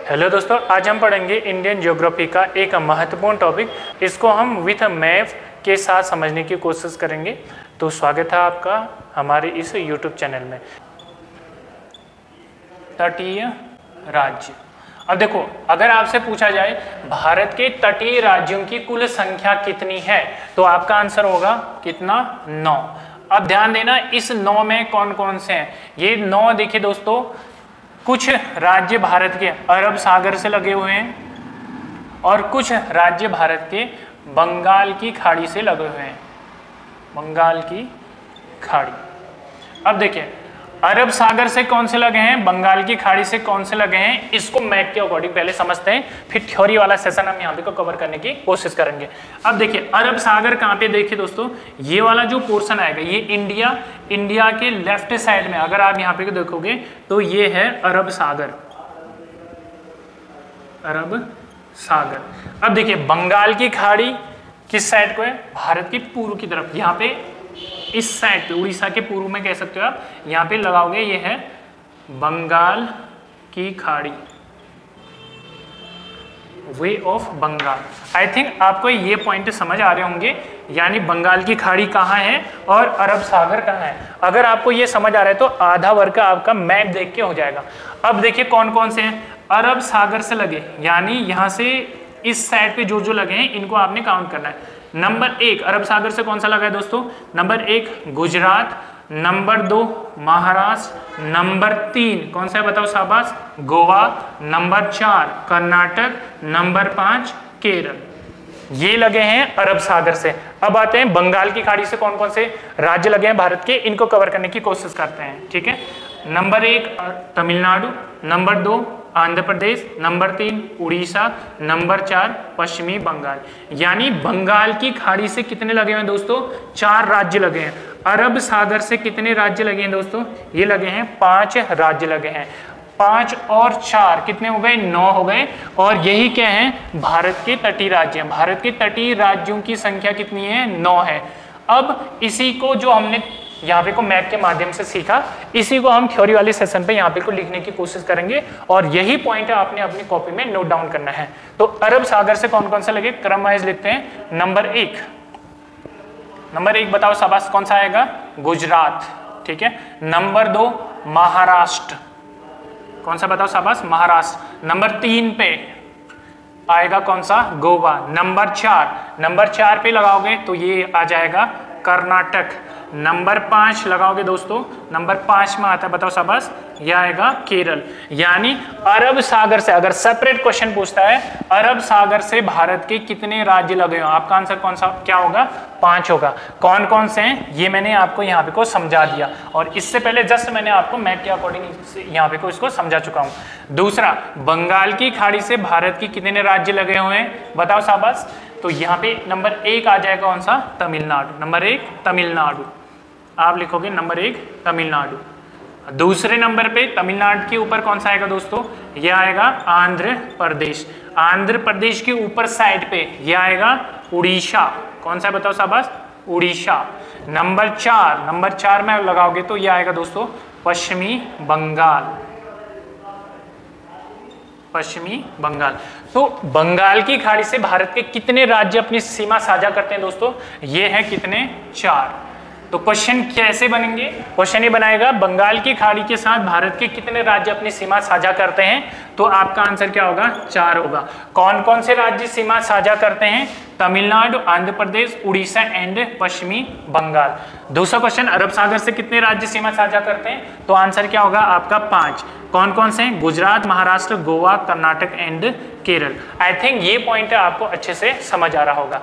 Hello दोस्तों, आज हम पढ़ेंगे इंडियन ज्योग्राफी का एक महत्वपूर्ण टॉपिक। इसको हम विथ मैप के साथ समझने की कोशिश करेंगे। तो स्वागत है आपका हमारे इस यूट्यूब चैनल में। तटीय राज्य। अब देखो, अगर आपसे पूछा जाए भारत के तटीय राज्यों की कुल संख्या कितनी है, तो आपका आंसर होगा कितना? 9। अब ध्यान देना, इस 9 में कौन कौन से हैं। ये 9 देखिए दोस्तों, कुछ राज्य भारत के अरब सागर से लगे हुए हैं और कुछ राज्य भारत के बंगाल की खाड़ी से लगे हुए हैं। बंगाल की खाड़ी। अब देखिए, अरब सागर से कौन से लगे हैं, बंगाल की खाड़ी से कौन से लगे हैं, इसको मैप के अकॉर्डिंग पहले समझते हैं, फिर थ्योरी वाला सेशन हम यहाँ पे को कवर करने की कोशिश करेंगे। अब देखिए, अरब सागर कहाँ पे, देखिए दोस्तों, ये वाला जो पोर्शन आएगा ये इंडिया के लेफ्ट साइड में, अगर आप यहाँ पे देखोगे तो ये है अरब सागर। अरब सागर। अब देखिए, बंगाल की खाड़ी किस साइड को है, भारत की पूर्व की तरफ, यहाँ पे इस साइड पे, उड़ीसा के पूर्व में कह सकते हो आप, यहाँ पे लगाओगे, ये है बंगाल की खाड़ी, bay of Bengal. I think आपको ये पॉइंट समझ आ रहे होंगे, यानी बंगाल की खाड़ी कहाँ है और अरब सागर कहाँ है। अगर आपको ये समझ आ रहा है तो आधा वर्ग आपका मैप देख के हो जाएगा। अब देखिए कौन कौन से हैं अरब सागर से लगे, यानी यहाँ से इस साइड पे जो जो लगे हैं इनको आपने काउंट करना है। नंबर 1 अरब सागर से कौन सा लगा है दोस्तों, number 1 Gujarat, number 2 Maharashtra, number 3 कौन सा है बताओ शाबाश, गोवा, नंबर 4 कर्नाटक, नंबर 5 केरल। ये लगे हैं अरब सागर से। अब आते हैं बंगाल की खाड़ी से कौन कौन से राज्य लगे हैं भारत के, इनको कवर करने की कोशिश करते हैं। ठीक है, number 1 Tamil Nadu, number 2 Andhra Pradesh, number 3 Orissa, number 4 पश्चिमी बंगाल। यानी बंगाल की खाड़ी से कितने लगे हैं दोस्तों, 4 राज्य लगे हैं। अरब सागर से कितने राज्य लगे हैं दोस्तों, ये लगे हैं 5 राज्य लगे हैं। 5 और 4 कितने हो गए, 9 हो गए। और यही क्या है, भारत के तटीय राज्य हैं। भारत के तटीय राज्यों की संख्या कितनी है, 9 है। अब इसी को जो हमने यहाँ पे को मैप के माध्यम से सीखा, इसी को हम थ्योरी वाले सेशन पे यहाँ पे को लिखने की कोशिश करेंगे और यही पॉइंट आपने अपनी कॉपी में नोट डाउन करना है। तो अरब सागर से कौन कौन से लगे, क्रम वाइज लिखते हैं। नंबर 1 बताओ शाबाश, कौन सा आएगा, गुजरात। ठीक है, नंबर 2 महाराष्ट्र, कौन सा बताओ शाबाश, महाराष्ट्र। नंबर 3 पे आएगा कौन सा, गोवा। नंबर 4 पे लगाओगे तो ये आ जाएगा कर्नाटक। नंबर 5 लगाओगे दोस्तों, नंबर 5 में आता है बताओ शाबाश, यह आएगा केरल। यानी अरब सागर से, अगर सेपरेट क्वेश्चन पूछता है अरब सागर से भारत के कितने राज्य लगे हो, आपका आंसर कौन सा क्या होगा, 5 होगा। कौन कौन से हैं ये मैंने आपको यहाँ पे को समझा दिया, और इससे पहले जस्ट मैंने आपको मैप के अकॉर्डिंग यहाँ पे को इसको समझा चुका हूँ। दूसरा, बंगाल की खाड़ी से भारत के कितने राज्य लगे हुए हैं बताओ शाबाश, तो यहाँ पे नंबर 1 आ जाएगा कौन सा, तमिलनाडु। नंबर 1 तमिलनाडु, आप लिखोगे नंबर 1 तमिलनाडु। दूसरे नंबर पे तमिलनाडु के ऊपर कौन सा आएगा दोस्तों, ये आएगा आंध्र प्रदेश। आंध्र प्रदेश के ऊपर साइड पे ये आएगा उड़ीसा। कौन सा बताओ शाबाश, उड़ीसा। नंबर 4 में लगाओगे तो ये आएगा दोस्तों पश्चिमी बंगाल। पश्चिमी बंगाल। तो बंगाल की खाड़ी से भारत के कितने राज्य अपनी सीमा साझा करते हैं दोस्तों, ये है कितने, 4। तो क्वेश्चन कैसे बनेंगे, क्वेश्चन ये बनाएगा बंगाल की खाड़ी के साथ भारत के कितने राज्य अपनी सीमा साझा करते हैं, तो आपका आंसर क्या होगा, 4 होगा। कौन कौन से राज्य सीमा साझा करते हैं, तमिलनाडु, आंध्र प्रदेश, उड़ीसा एंड पश्चिमी बंगाल। दूसरा क्वेश्चन, अरब सागर से कितने राज्य सीमा साझा करते हैं, तो आंसर क्या होगा आपका 5। कौन कौन से हैं, Gujarat, Maharashtra, Goa, Karnataka and Kerala. I think ये पॉइंट आपको अच्छे से समझ आ रहा होगा।